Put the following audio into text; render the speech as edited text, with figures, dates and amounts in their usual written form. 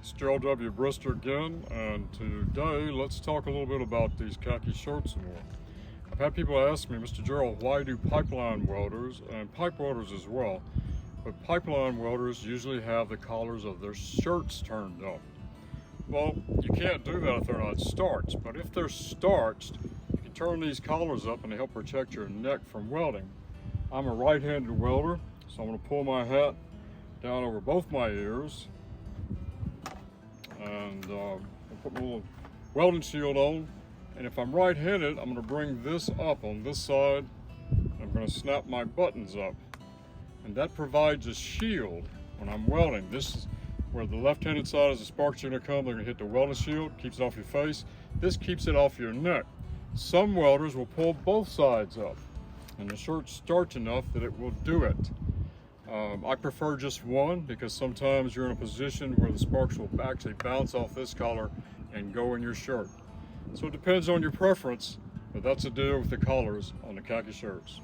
It's Gerald W. Brister again, and today let's talk a little bit about these khaki shirts some more. I've had people ask me, Mr. Gerald, why do pipeline welders, and pipe welders as well, but pipeline welders usually have the collars of their shirts turned up? Well, you can't do that if they're not starched, but if they're starched, you can turn these collars up and they help protect your neck from welding. I'm a right-handed welder, so I'm going to pull my hat down over both my ears, and I'll put my little welding shield on. And if I'm right-handed, I'm going to bring this up on this side. I'm going to snap my buttons up, and that provides a shield when I'm welding. This is where the left-handed side, as the sparks are going to come, they're going to hit the welding shield, keeps it off your face. This keeps it off your neck. Some welders will pull both sides up, and the shirt's starched enough that it will do it. I prefer just one because sometimes you're in a position where the sparks will actually bounce off this collar and go in your shirt. So it depends on your preference, but that's the deal with the collars on the khaki shirts.